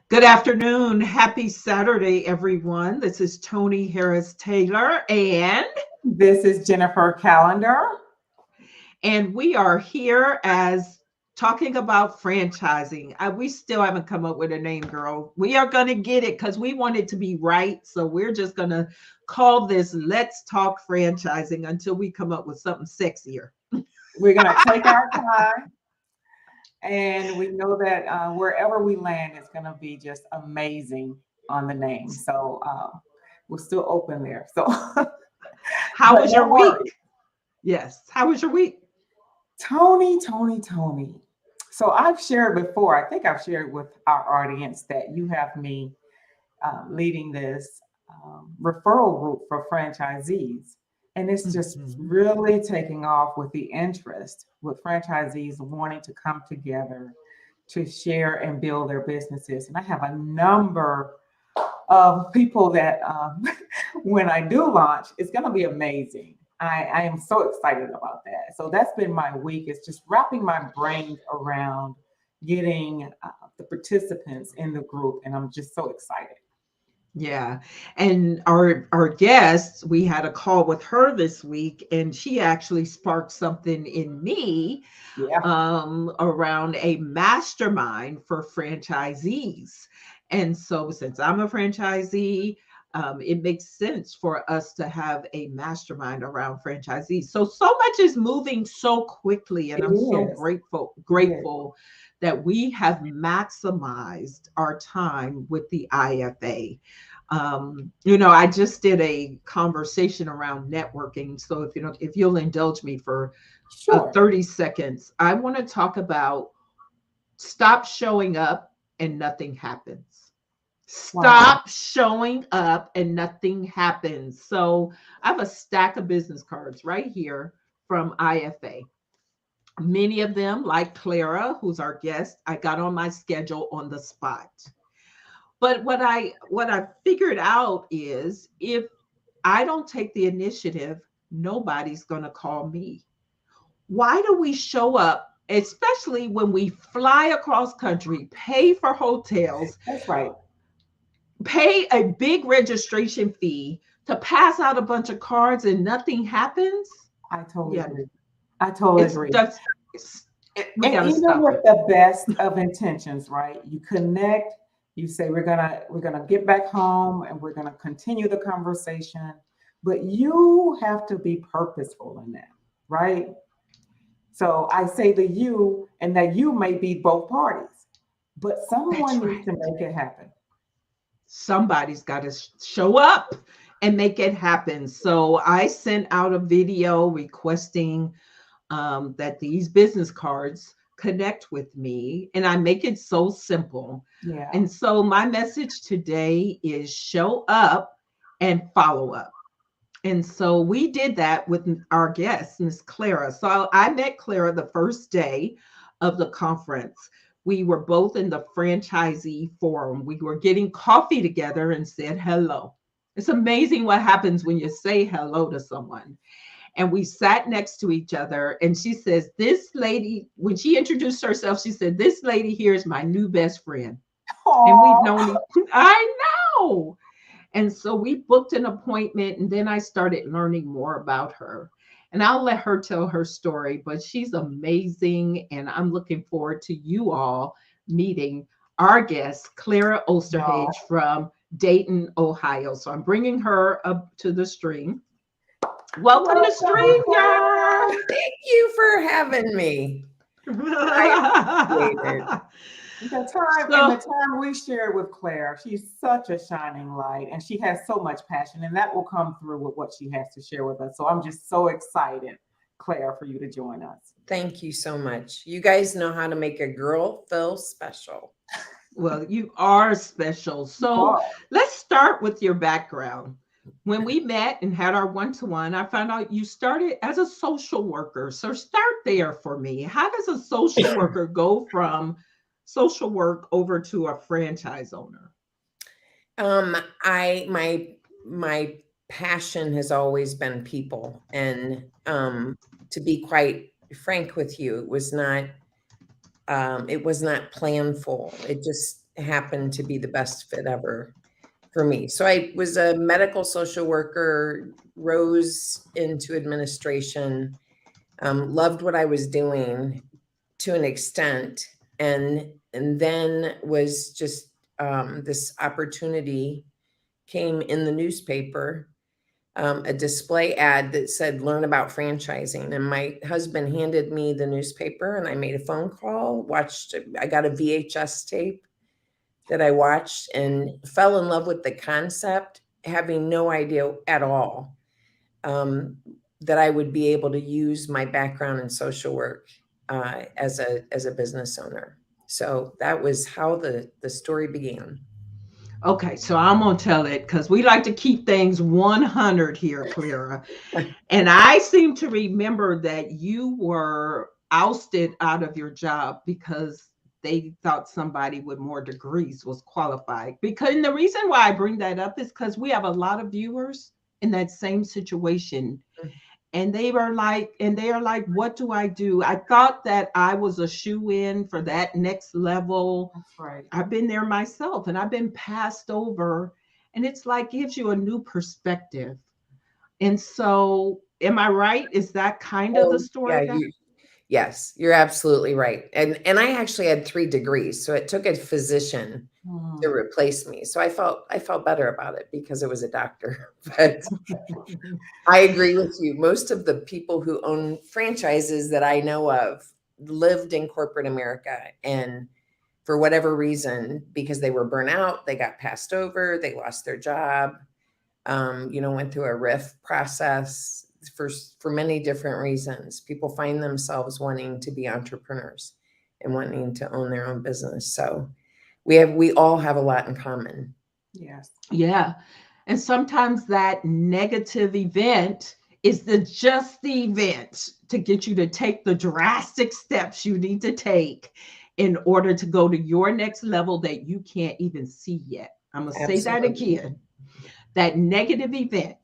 Good afternoon. Happy Saturday, everyone. This is Tony Harris Taylor, This is Jennifer Calendar. and we are here as talking about franchising. We still haven't come up with a name, girl. We are going to get it because we want it to be right. So we're just going to call this Let's Talk Franchising until we come up with something sexier. We're going to take our time, and we know that wherever we land, it's going to be just amazing on the name. So we're still open there. So, How but was no your week? worries. Yes. How was your week? Tony. So I've shared before, I think I've shared with our audience that you have me leading this referral group for franchisees. And it's just Mhm. really taking off with the interest with franchisees wanting to come together to share and build their businesses. And I have a number of people that when I do launch, it's going to be amazing. I am so excited about that. So that's been my week. It's just wrapping my brain around getting the participants in the group. And I'm just so excited. Yeah. And our guest, we had a call with her this week, and she actually sparked something in me Yeah. around a mastermind for franchisees. And so since I'm a franchisee, it makes sense for us to have a mastermind around franchisees. So much is moving so quickly, and It I'm so is. It is. grateful that we have maximized our time with the IFA. I just did a conversation around networking. So if you'll indulge me for Sure. 30 seconds, I want to talk about stop showing up and nothing happens. Wow. Stop showing up and nothing happens. So I have a stack of business cards right here from IFA. Many of them, like Clara, who's our guest, I got on my schedule on the spot. But what I figured out is if I don't take the initiative, nobody's going to call me. Why do we show up, especially when we fly across country, pay for hotels, That's right. pay a big registration fee to pass out a bunch of cards and nothing happens? I totally Yeah, agree. I totally it's agree. just we And got to even stop with it. the best of intentions, right? You connect, you say we're gonna get back home and we're gonna continue the conversation, but you have to be purposeful in that, right? So I say the you, and that you may be both parties, but someone That's needs right. to make it happen. Somebody's got to show up and make it happen. So I sent out a video requesting that these business cards connect with me, and I make it so simple. Yeah. And so my message today is show up and follow up. And so we did that with our guest, Miss Clara. So I met Clara the first day of the conference. We were both in the franchisee forum. We were getting coffee together and said hello. It's amazing what happens when you say hello to someone. And we sat next to each other. And she says, this lady, when she introduced herself, she said, this lady here is my new best friend. And we've Oh, known, I know. And so we booked an appointment, and then I started learning more about her. And I'll let her tell her story, but she's amazing. And I'm looking forward to you all meeting our guest, Clara Osterhage wow. from Dayton, Ohio. So I'm bringing her up to the stream. Welcome to Welcome, StreamYard. Clara. Thank you for having me. I appreciate it. The So time we shared with Claire, she's such a shining light and she has so much passion, and that will come through with what she has to share with us. So I'm just so excited, Claire, for you to join us. Thank you so much. You guys know how to make a girl feel special. well, you are special. You So are. let's start with your background. When we met and had our one to one, I found out you started as a social worker. So start there for me. How does a social worker go from social work over to a franchise owner? My passion has always been people, and to be quite frank with you, it was not planful. It just happened to be the best fit ever for me. So I was a medical social worker, rose into administration, loved what I was doing to an extent, and then was just this opportunity came in the newspaper, a display ad that said learn about franchising, and my husband handed me the newspaper and I made a phone call, I got a VHS tape that I watched and fell in love with the concept, having no idea at all that I would be able to use my background in social work as a business owner. So that was how the story began. Okay, so I'm gonna tell it because we like to keep things 100 here, Clara. And I seem to remember that you were ousted out of your job because they thought somebody with more degrees was qualified. Because and the reason why I bring that up is because we have a lot of viewers in that same situation. And they are like, what do I do? I thought that I was a shoe in for that next level. That's right. I've been there myself and I've been passed over. And it's like gives you a new perspective. And so, am I right? Is that kind of the Oh, story yeah, that? yes, you're absolutely right. And I actually had 3 degrees, so it took a physician to replace me. So I felt better about it because it was a doctor. But I agree with you. Most of the people who own franchises that I know of lived in corporate America, and for whatever reason, because they were burnt out, they got passed over, they lost their job, went through a RIF process for many different reasons. People find themselves wanting to be entrepreneurs and wanting to own their own business. So we all have a lot in common. Yes. Yeah. And sometimes that negative event is just the event to get you to take the drastic steps you need to take in order to go to your next level that you can't even see yet. I'm going to say that Absolutely. again. That negative event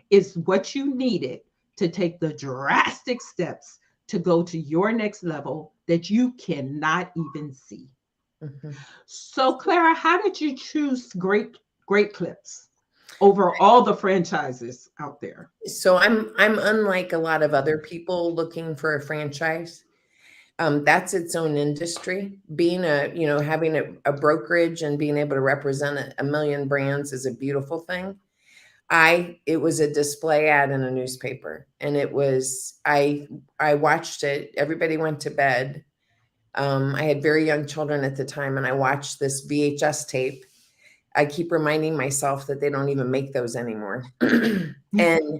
is what you needed to take the drastic steps to go to your next level that you cannot even see. Mhm. So, Clara, how did you choose Great Clips over all the franchises out there? So I'm unlike a lot of other people looking for a franchise. That's its own industry. Being having a brokerage and being able to represent a million brands is a beautiful thing. It was a display ad in a newspaper, and I watched it. Everybody went to bed. I had very young children at the time, and I watched this VHS tape. I keep reminding myself that they don't even make those anymore. And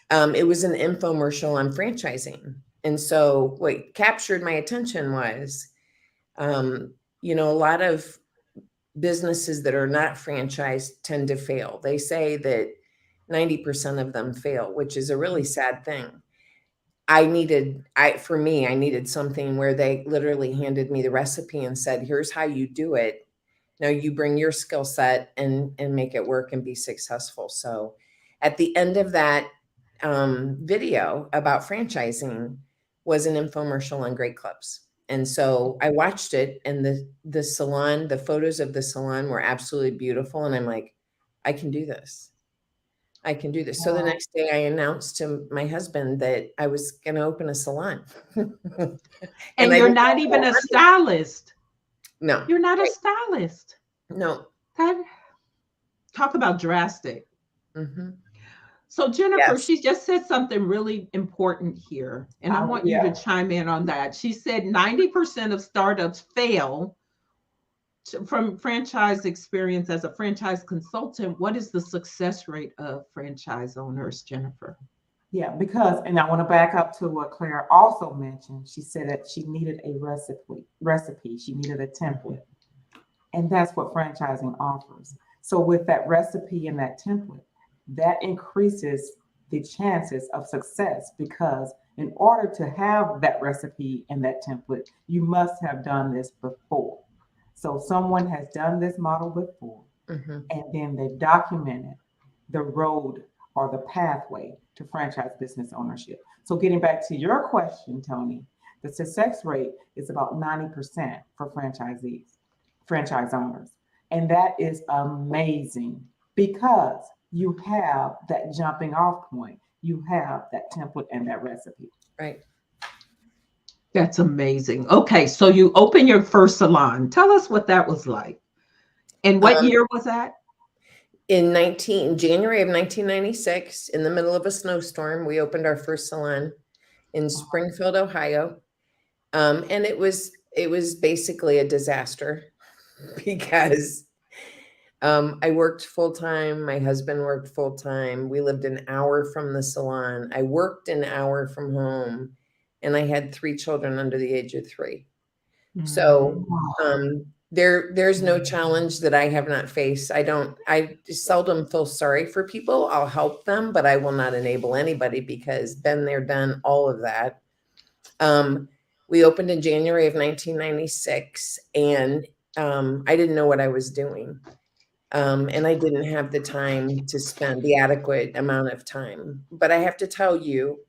it was an infomercial on franchising. And so what captured my attention was, a lot of businesses that are not franchised tend to fail. They say that 90% of them fail, which is a really sad thing. I needed something where they literally handed me the recipe and said, here's how you do it. Now you bring your skill set and make it work and be successful. So at the end of that video about franchising was an infomercial on Great Clips. And so I watched it, and the salon, the photos of the salon were absolutely beautiful. And I'm like, I can do this. I can do this. So the Wow. next day I announced to my husband that I was going to open a salon. And And I you're didn't not have even no a money. stylist. No, You're not a right. stylist. No. That talk about drastic. Hmm. So Jennifer, Yes. she just said something really important here, and I want you to Yeah. chime in on that. She said 90% of startups fail from franchise experience as a franchise consultant. What is the success rate of franchise owners, Jennifer? Yeah, because, and I want to back up to what Claire also mentioned. She said that she needed a recipe. She needed a template. And that's what franchising offers. So with that recipe and that template, that increases the chances of success, because in order to have that recipe and that template, you must have done this before. So someone has done this model before, Hmm. and then they've documented the road or the pathway to franchise business ownership. So getting back to your question, Tony, the success rate is about 90% for franchisees. franchise owners. And that is amazing because you have that jumping off point. You have that template and that recipe. Right. That's amazing. Okay, so you opened your first salon. Tell us what that was like. And what Um, year was that? in January of 1996, in the middle of a snowstorm, we opened our first salon in Springfield, Ohio. And it was basically a disaster because I worked full time. My husband worked full time. We lived an hour from the salon. I worked an hour from home, and I had 3 children under the age of 3. So Mhm. there's no challenge that I have not faced. I seldom feel sorry for people. I'll help them, but I will not enable anybody because been there, done all of that. Um, we opened in January of 1996, and I didn't know what I was doing. And I didn't have the time to spend the adequate amount of time. But I have to tell you,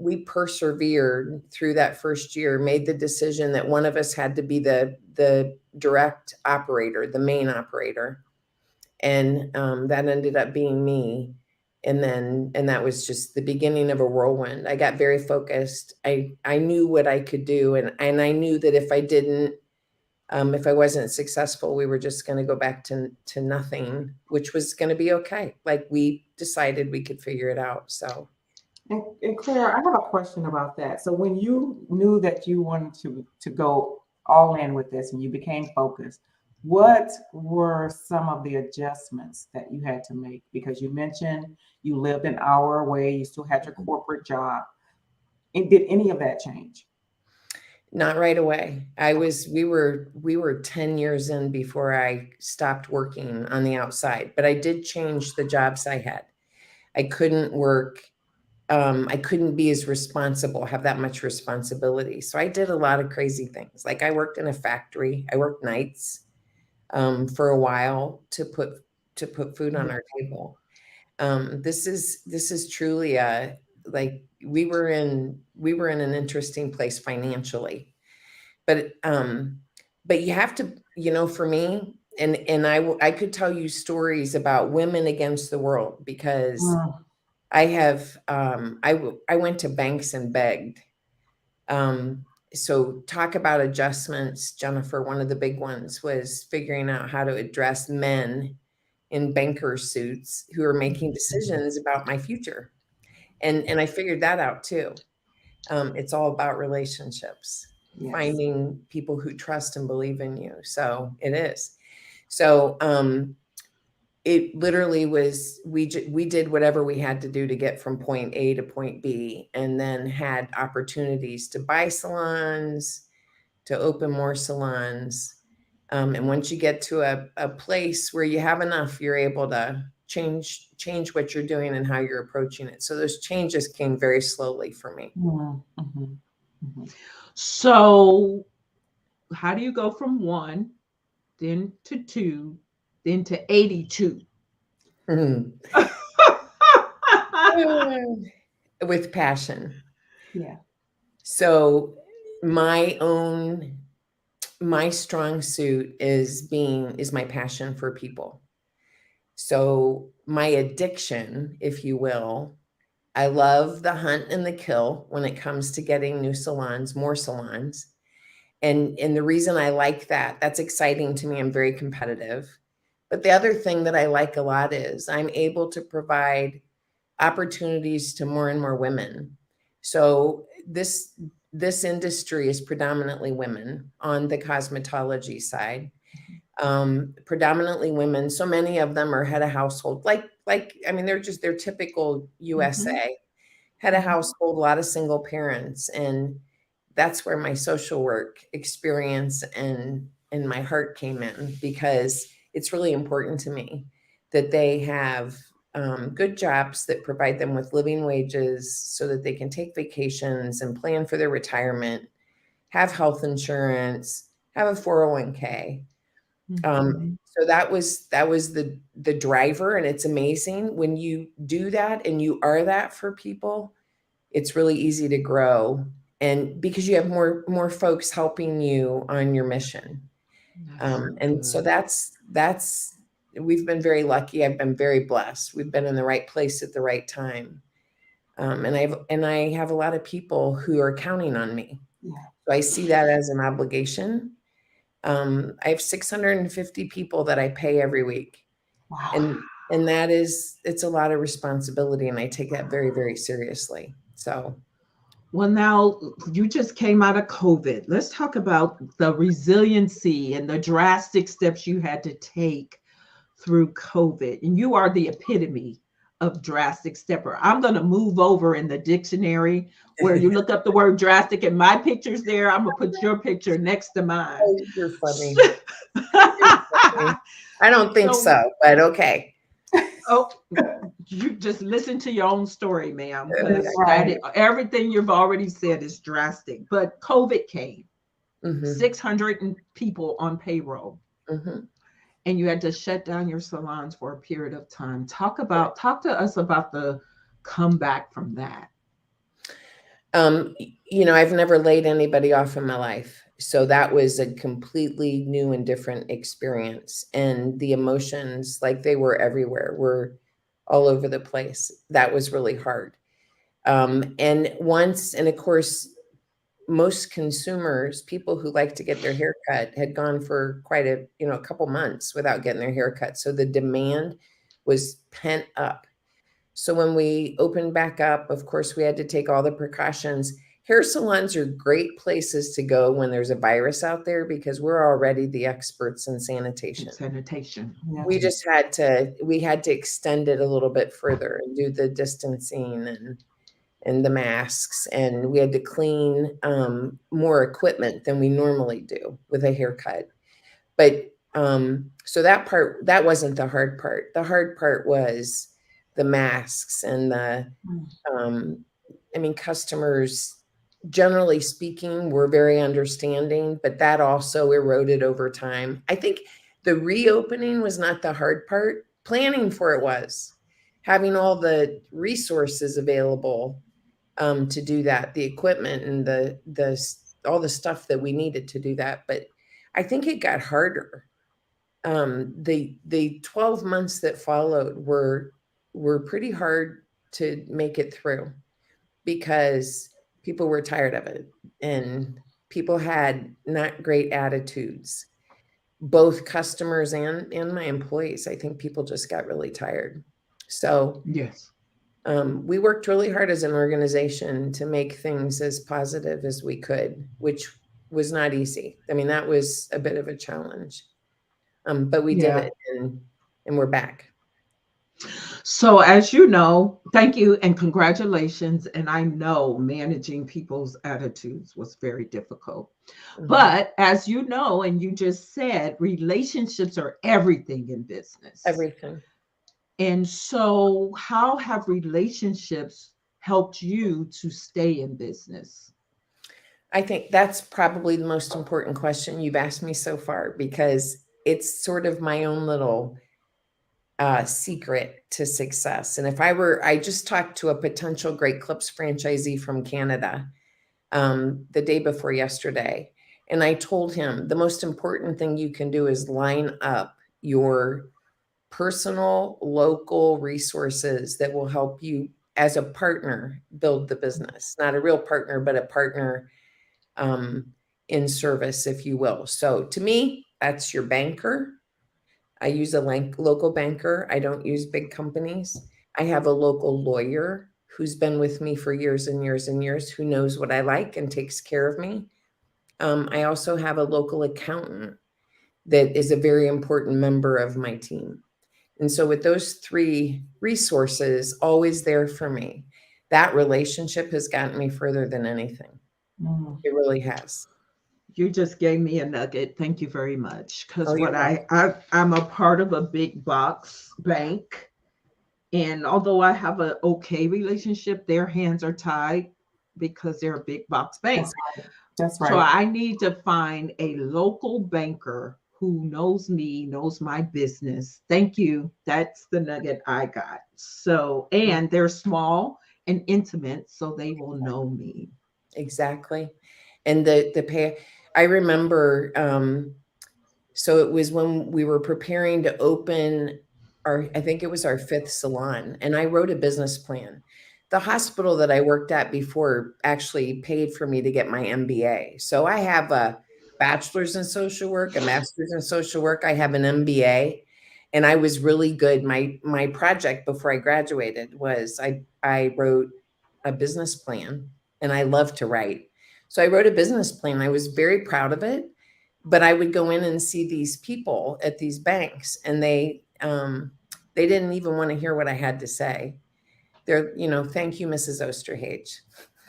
we persevered through that first year, made the decision that one of us had to be the direct operator, the main operator, and that ended up being me. And that was just the beginning of a whirlwind. I got very focused. I knew what I could do, and I knew that if I wasn't successful, we were just going to go back to nothing, which was going to be okay. Like, we decided we could figure it out. So. And Claire, I have a question about that. So when you knew that you wanted to go all in with this and you became focused, what were some of the adjustments that you had to make? Because you mentioned you lived an hour away, you still had your corporate job. And did any of that change? Not right away. We were 10 years in before I stopped working on the outside, but I did change the jobs I had. I couldn't work. I couldn't be as responsible, have that much responsibility. So I did a lot of crazy things. Like, I worked in a factory. I worked nights for a while to put food on our table. This is truly a, like, we were in an interesting place financially, but you have to, for me, and I could tell you stories about women against the world, because Mm, I went to banks and begged. So talk about adjustments, Jennifer. One of the big ones was figuring out how to address men in banker suits who are making decisions about my future. And I figured that out too. It's all about relationships, yes. finding people who trust and believe in you. So it is. So it literally was, we did whatever we had to do to get from point A to point B, and then had opportunities to buy salons, to open more salons. And once you get to a place where you have enough, you're able to change what you're doing and how you're approaching it. So those changes came very slowly for me. Mm, mhm, mhm. So, how do you go from one, then to two, then to 82? Mhm. With passion. Yeah. So my own my strong suit is my passion for people. So my addiction, if you will, I love the hunt and the kill when it comes to getting new salons, more salons. And the reason I like that, that's exciting to me. I'm very competitive. But the other thing that I like a lot is I'm able to provide opportunities to more and more women. So this industry is predominantly women on the cosmetology side. Predominantly women. So many of them are head of household. Like I mean, they're typical Mhm, USA head of mhm. household, a lot of single parents, and that's where my social work experience and my heart came in, because it's really important to me that they have good jobs that provide them with living wages so that they can take vacations and plan for their retirement, have health insurance, have a 401k. Mhm. So that was the driver, and it's amazing when you do that and you are that for people. It's really easy to grow, and because you have more folks helping you on your mission. That's so And so good. that's we've been very lucky. I've been very blessed. We've been in the right place at the right time. And I have a lot of people who are counting on me. Yeah. So I see that as an obligation. I have 650 people that I pay every week, Wow. and it's a lot of responsibility, and I take that very, very seriously. So, Well, now you just came out of COVID. Let's talk about the resiliency and the drastic steps you had to take through COVID. And you are the epitome of drastic stepper. I'm going to move over in the dictionary where you look up the word drastic and my picture's there. I'm going to put your picture next to mine. oh, you're funny. You're funny. I don't think So, so, but okay. oh, you just listen to your own story, ma'am, because Right. everything you've already said is drastic. But COVID came, Hmm. 600 people on payroll, Hmm. and you had to shut down your salons for a period of time. Talk to us about the comeback from that. I've never laid anybody off in my life. So that was a completely new and different experience. And the emotions, like they were everywhere, were all over the place. That was really hard. And of course, most consumers, people who like to get their hair cut, had gone for quite a couple months without getting their hair cut. So the demand was pent up. So when we opened back up, of course, we had to take all the precautions. Hair salons are great places to go when there's a virus out there because we're already the experts in And sanitation. sanitation. Yeah. We had to extend it a little bit further and do the distancing and the masks, and we had to clean more equipment than we normally do with a haircut. But so that wasn't the hard part. The hard part was the masks and Mm. um, customers, generally speaking, were very understanding, but that also eroded over time. I think the reopening was not the hard part. Planning for it was. Having all the resources available to do that, the equipment and all the stuff that we needed to do that. But I think it got harder. The 12 months that followed were pretty hard to make it through because people were tired of it and people had not great attitudes, both customers and my employees. I think people just got really tired. So Yes. we worked really hard as an organization to make things as positive as we could, which was not easy. That was a bit of a challenge, but we did Yeah. it, and we're back. So, as you know, thank you and congratulations. And I know managing people's attitudes was very difficult. Mhm. But as you know, and you just said, relationships are everything in business. Everything. And so, how have relationships helped you to stay in business? I think that's probably the most important question you've asked me so far because it's sort of my own little secret to success. And I just talked to a potential Great Clips franchisee from Canada the day before yesterday. And I told him the most important thing you can do is line up your personal, local resources that will help you as a partner build the business, not a real partner, but a partner um, in service, if you will. So to me, that's your banker. I use a local banker. I don't use big companies. I have a local lawyer who's been with me for years and years and years, who knows what I like and takes care of me. I also have a local accountant that is a very important member of my team. And so, with those three resources always there for me, that relationship has gotten me further than anything. Mm. It really has. You just gave me a nugget. Thank you very much. Oh, Because you're what welcome. I'm a part of a big box bank, and although I have an okay relationship, their hands are tied because they're a big box bank. That's right. That's So right. I need to find a local banker who knows me, knows my business. Thank you. That's the nugget I got. So, and they're small and intimate, so they will know me. Exactly. And the pay, I remember So it was when we were preparing to open I think it was our fifth salon, and I wrote a business plan. The hospital that I worked at before actually paid for me to get my MBA. So I have a bachelor's in social work, a master's in social work. I have an MBA, and I was really good. My project before I graduated was I wrote a business plan, and I love to write. So I wrote a business plan. I was very proud of it, but I would go in and see these people at these banks, and they didn't even want to hear what I had to say. They're, thank you, Mrs. Osterhage.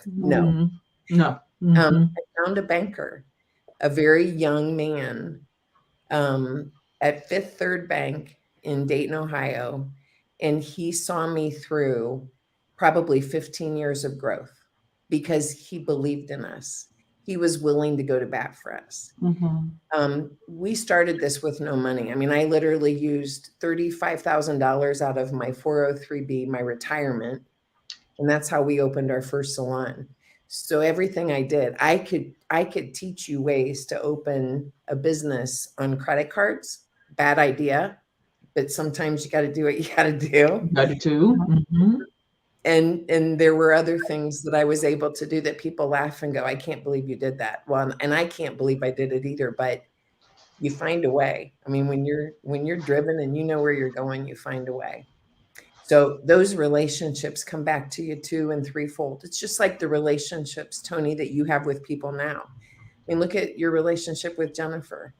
No. Mm, no. Hmm. I found a banker, a very young man, um, at Fifth Third Bank in Dayton, Ohio, and he saw me through probably 15 years of growth because he believed in us. He was willing to go to bat for us. Mhm. We started this with no money. I mean, I literally used $35,000 out of my 403B, my retirement, and that's how we opened our first salon. So everything I did, I could teach you ways to open a business on credit cards. Bad idea, but sometimes you got to do what you got to do. Got too. Hmm. And there were other things that I was able to do that people laugh and go, I can't believe you did that. Well, and I can't believe I did it either, but you find a way. I mean, when you're driven and you know where you're going, you find a way. So those relationships come back to you two and threefold. It's just like the relationships, Tony, that you have with people now. I mean, look at your relationship with Jennifer.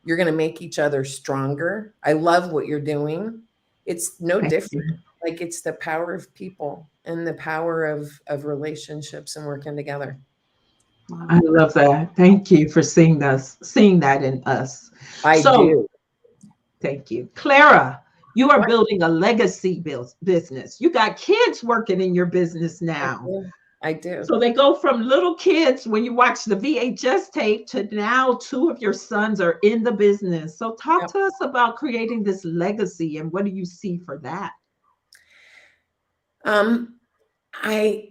You're going to make each other stronger. I love what you're doing. It's no Thank different. you. Like it's the power of people and the power of relationships and working together. I Wow. love that. Thank you for seeing that in us. I So do. thank you. Clara, you are What? building a legacy business. You got kids working in your business I now. do. I do. So they go from little kids when you watch the VHS tape to now two of your sons are in the business. So talk Yep. to us about creating this legacy and what do you see for that? Um, I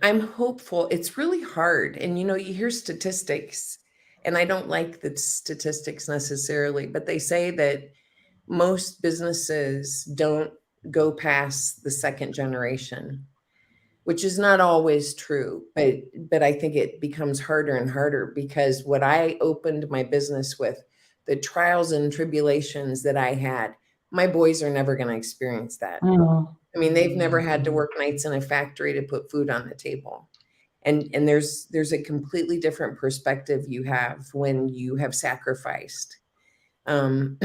I'm hopeful. It's really hard. And you hear statistics, and I don't like the statistics necessarily, but they say that most businesses don't go past the second generation, which is not always true, but I think it becomes harder and harder because what I opened my business with, the trials and tribulations that I had, my boys are never going to experience that. Mm. I mean, they've never had to work nights in a factory to put food on the table. And there's a completely different perspective you have when you have sacrificed. Um,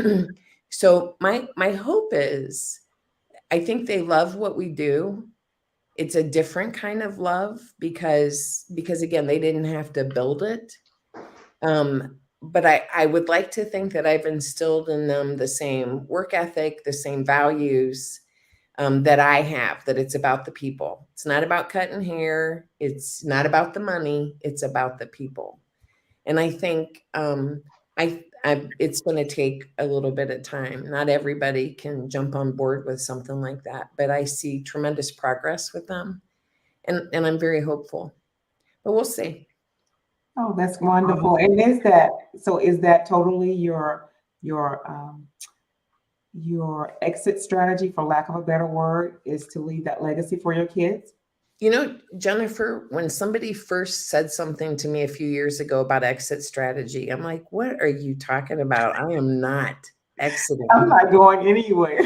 so my hope is I think they love what we do. It's a different kind of love because again, they didn't have to build it. But I would like to think that I've instilled in them the same work ethic, the same values, that I have, that it's about the people. It's not about cutting hair. It's not about the money. It's about the people. And I think it's going to take a little bit of time. Not everybody can jump on board with something like that, but I see tremendous progress with them, and I'm very hopeful. But we'll see. Oh, that's wonderful. And is that totally your exit strategy, for lack of a better word, is to leave that legacy for your kids? Jennifer, when somebody first said something to me a few years ago about exit strategy, I'm like, what are you talking about? I am not I'm exiting. not going anywhere.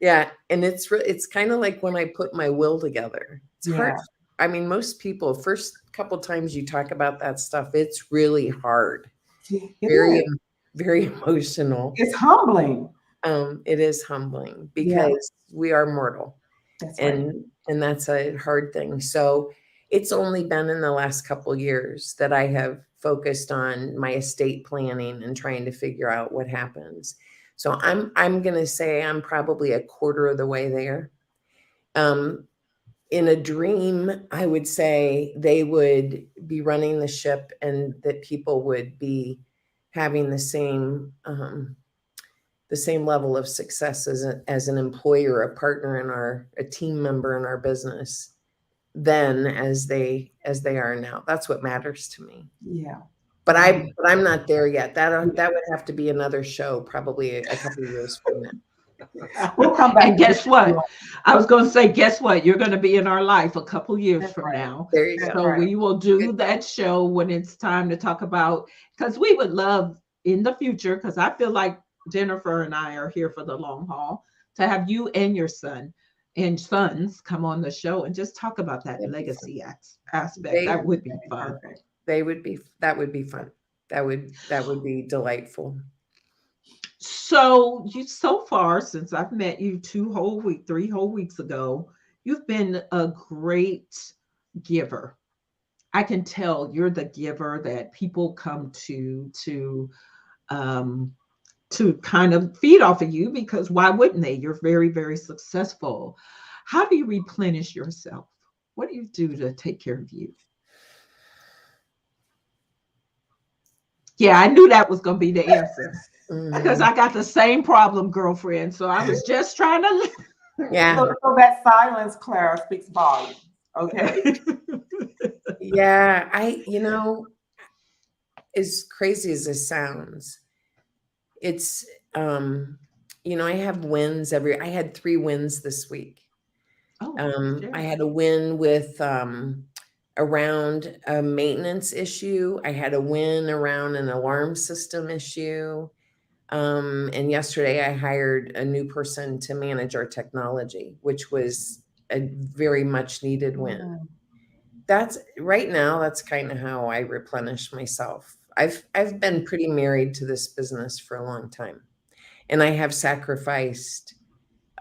Yeah, and it's kind of like when I put my will together. It's hard. Yeah, I mean, most people, first couple times you talk about that stuff, it's really hard, it very, is. very emotional. It's humbling. It is humbling Yeah, because we are mortal, that's right. and that's a hard thing. So it's only been in the last couple years that I have focused on my estate planning and trying to figure out what happens. So I'm going to say I'm probably a quarter of the way there. Um, in a dream, I would say they would be running the ship and that people would be having the same level of success as an employer, a partner a team member in our business then as they are now. That's what matters to me. Yeah. but I'm not there yet. That would have to be another show, probably a couple of years from now. We'll come back And to guess what? this. I was going to say, guess what? You're going to be in our life a couple years That's from right. now. There you That's go. So right. we will do Good. that show when it's time to talk about, because we would love in the future, because I feel like Jennifer and I are here for the long haul, to have you and your son and sons come on the show and just talk about that That'd be fun. legacy aspect. They That would be That'd be fun. perfect. they would be that would be fun. That would be delightful. So you so far since I've met you 3 whole weeks ago, you've been a great giver. I can tell you're the giver that people come um to kind of feed off of you, because why wouldn't they? You're very, very successful. How do you replenish yourself? What do you do to take care of you? Yeah, I knew that was going to be the answer, because Mhm. I got the same problem, girlfriend. So I was just trying to. Yeah. So that silence, Clara, speaks volumes. Okay. Yeah. As crazy as this sounds, it's I have wins I had 3 wins this week. Oh, I share. had a win with around a maintenance issue. I had a win around an alarm system issue. And yesterday I hired a new person to manage our technology, which was a very much needed win. Mm. That's right now, that's kind of how I replenish myself. I've been pretty married to this business for a long time, and I have sacrificed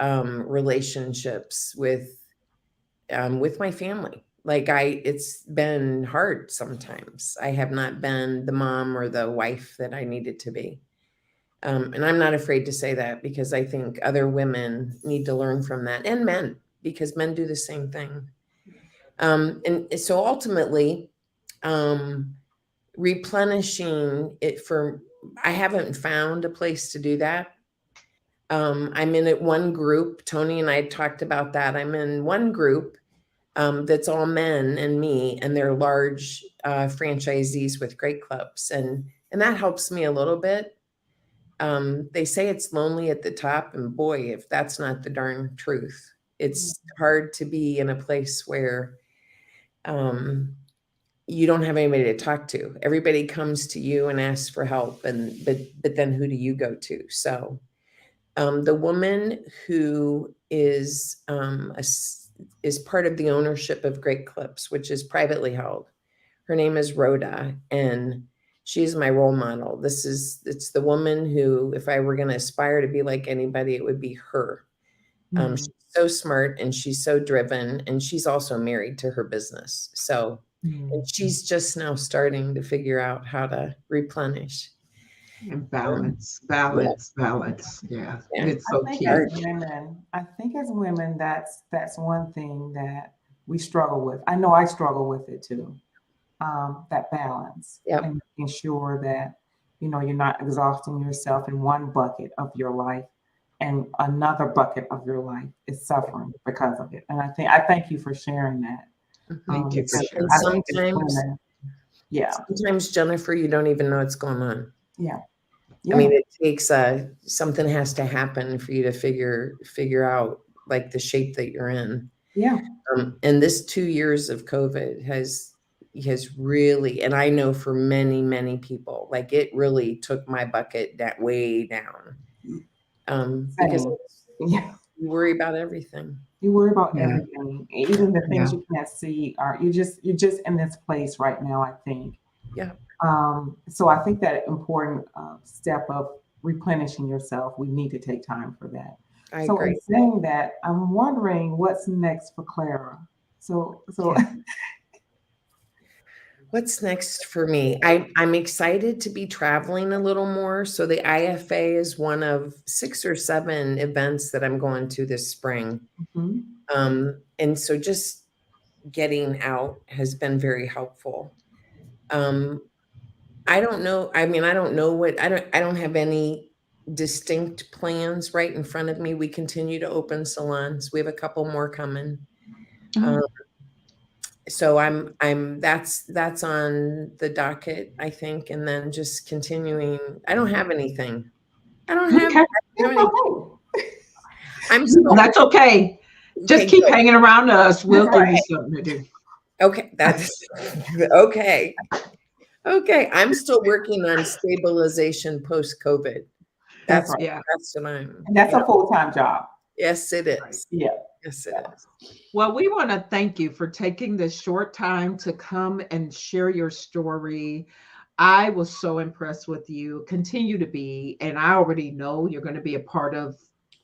relationships with my family. Like it's been hard sometimes. I have not been the mom or the wife that I needed to be. And I'm not afraid to say that, because I think other women need to learn from that, and men, because men do the same thing. And so ultimately, um, replenishing it for, I haven't found a place to do that. I'm in it one group. Tony and I talked about that. I'm in one group that's all men and me, and they're large franchisees with great clubs, and that helps me a little bit. They say it's lonely at the top, and boy, if that's not the darn truth, it's hard to be in a place where um, you don't have anybody to talk to. Everybody comes to you and asks for help, but then who do you go to? So the woman who is part of the ownership of Great Clips, which is privately held. Her name is Rhoda, and she's my role model. It's the woman who, if I were going to aspire to be like anybody, it would be her. Mm, She's so smart and she's so driven, and she's also married to her business. So, and mm. she's just now starting to figure out how to replenish. And Um, balance, yeah, balance, balance. Yeah, yeah, it's so key. hard. I think as women, that's one thing that we struggle with. I know I struggle with it too. That balance Yep, and making sure that you're not exhausting yourself in one bucket of your life, and another bucket of your life is suffering because of it. And I thank you for sharing that. Thank you for and I sharing. think as sometimes, women, yeah, sometimes Jennifer, you don't even know what's going on. yeah, I yeah, mean, it takes something has to happen for you to figure out like the shape that you're in. yeah. And this 2 years of COVID has really, and I know for many, many people, like it really took my bucket that way down. Because Same. Yeah. you worry about everything. You worry about Yeah, everything, even the yeah. things you can't see. Are you're just in this place right now, I think. Yeah, So I think that important step of replenishing yourself, we need to take time for that. I So in agree. saying that, I'm wondering what's next for Clara. So Yeah. What's next for me? I'm excited to be traveling a little more. So the IFA is one of 6 or 7 events that I'm going to this spring. mhm. And so just getting out has been very helpful. Um, I don't know. I mean, I don't know I don't have any distinct plans right in front of me. We continue to open salons. We have a couple more coming. Um, Oh, So that's on the docket, I think, and then just continuing. I don't have anything. I don't have, Okay. I don't have That's anything. okay. I'm still That's okay. Just okay. keep Good. hanging around us. We'll That's give you right. something to do. Okay, that's okay. Okay, I'm still working on stabilization post COVID. That's That's right. Yeah. that's what I'm. And that's Yeah. a full-time job. Yes, it is. Yeah. Yes, it Yeah. is. Well, we want to thank you for taking this short time to come and share your story. I was so impressed with you, continue to be, and I already know you're going to be a part of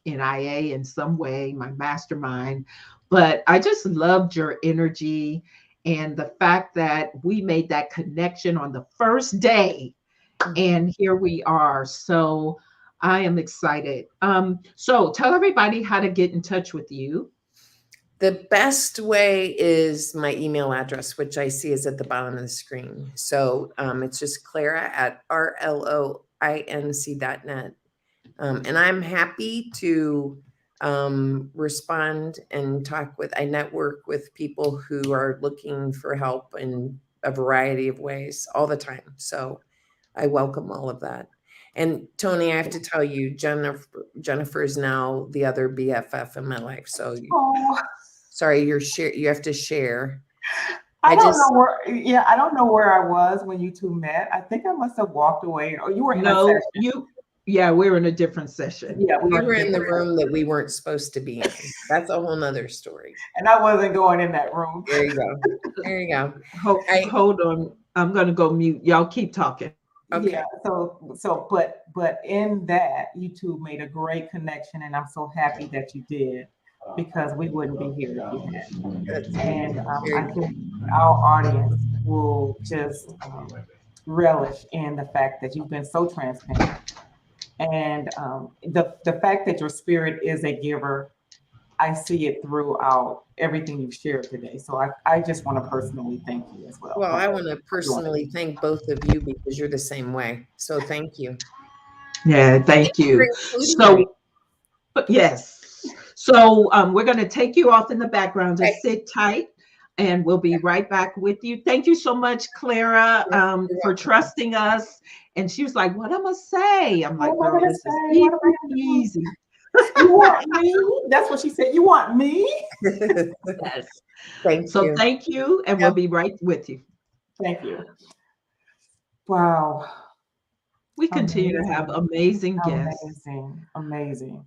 NIA in some way, my mastermind. But I just loved your energy and the fact that we made that connection on the first day, and here we are. So I am excited. So tell everybody how to get in touch with you. The best way is my email address, which I see is at the bottom of the screen. So it's just Clara at rloinc.net. And I'm happy to respond and talk with, I network with people who are looking for help in a variety of ways all the time. So I welcome all of that. And Tony, I have to tell you, Jennifer is now the other BFF in my life. So Oh, sorry, you have to share. I I don't just know where, yeah, I don't know where I was when you two met. I think I must have walked away, or you were in a No, session. yeah, we're in a different session. Yeah, we we were in a were in the different session. room that we weren't supposed to be in. That's a whole nother story. And I wasn't going in that room. There you go. There you go. I Hold on. I'm going to go mute. Y'all keep talking. okay. Yeah, but in that, you two made a great connection, and I'm so happy that you did, because we wouldn't be here if you hadn't. That's And very I think our audience will just relish in the fact that you've been so transparent, and the fact that your spirit is a giver. I see it throughout everything you've shared today. So I just want to personally thank you as well well. I want to for doing personally thank both of you because you're the same way. So thank you. Yeah, Thank thank you for you. including me. So, but yes. So, we're going to take you off in the background. Okay. Just sit tight and we'll be right back with you. Thank you so much, Clara, You're for welcome. trusting us. And she was like, what am I going to say? I'm What like, am I girl, gonna this is say? easy What am I gonna do? peasy. You want me? That's what she said. You want me? Yes. Thank So you. thank you, and we'll Yep. be right with you. Thank you. Wow. We continue to have Amazing. amazing guests. Amazing. Amazing.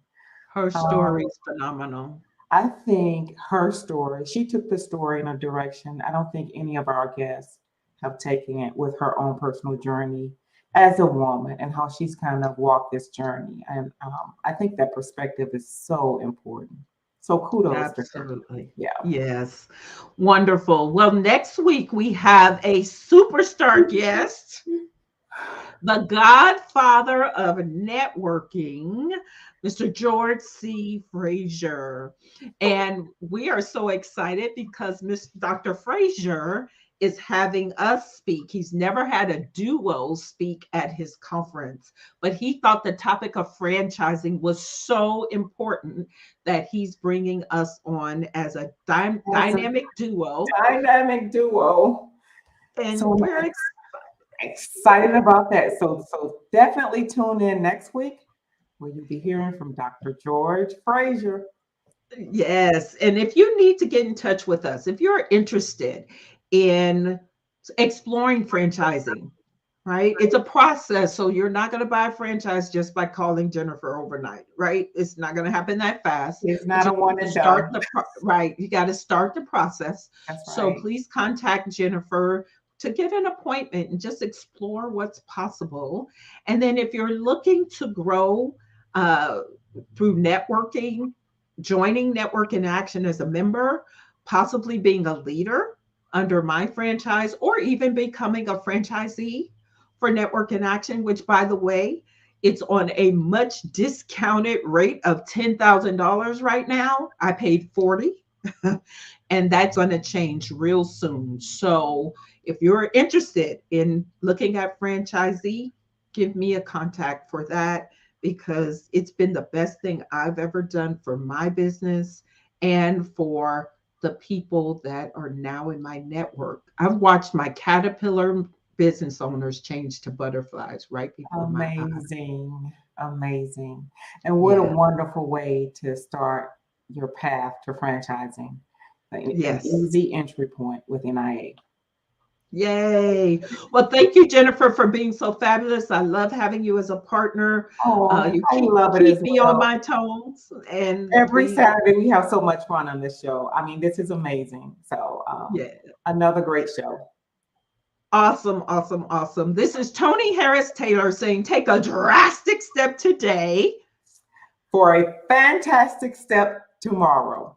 Her Um, story is phenomenal. I think her story, she took the story in a direction I don't think any of our guests have taken it, with her own personal journey as a woman and how she's kind of walked this journey. And I think that perspective is so important. So kudos to her. Absolutely. Yeah. Yes. Wonderful. Well, next week we have a superstar guest, the godfather of networking, Mr. George C. Frazier. And we are so excited because Dr. Frazier is having us speak. He's never had a duo speak at his conference, but he thought the topic of franchising was so important that he's bringing us on as a That's a dynamic duo. dynamic duo. And So we're excited about that. So definitely tune in next week, where you'll be hearing from Dr. George Frazier. Yes. And if you need to get in touch with us, if you're interested in exploring franchising, right? It's a process. So you're not going to buy a franchise just by calling Jennifer overnight, right? It's not going to happen that fast. It's But not you a one have to and start done. right. You got to start the process. That's So right. please contact Jennifer to get an appointment and just explore what's possible. And then if you're looking to grow uh, through networking, joining Network in Action as a member, possibly being a leader under my franchise, or even becoming a franchisee for Network in Action, which, by the way, it's on a much discounted rate of $10,000 right now. I paid 40, and that's going to change real soon. So if you're interested in looking at franchisee, give me a contact for that, because it's been the best thing I've ever done for my business and for the people that are now in my network. I've watched my caterpillar business owners change to butterflies right before my eyes. Amazing. Amazing. And what a Yeah. wonderful way to start your path to franchising. An Yes. easy entry point with NIA. Yay. Well, thank you, Jennifer, for being so fabulous. I love having you as a partner. Oh, You I keep love it keep as me on well. my toes, and Every we, Saturday, we have so much fun on this show. I mean, this is amazing. So, yeah. another great show. Awesome, awesome, awesome. This is Tony Harris Taylor saying, take a drastic step today For a fantastic step tomorrow.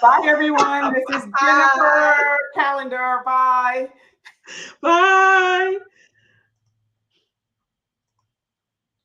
Bye, everyone. This is Bye. Jennifer Calendar. Bye. Bye.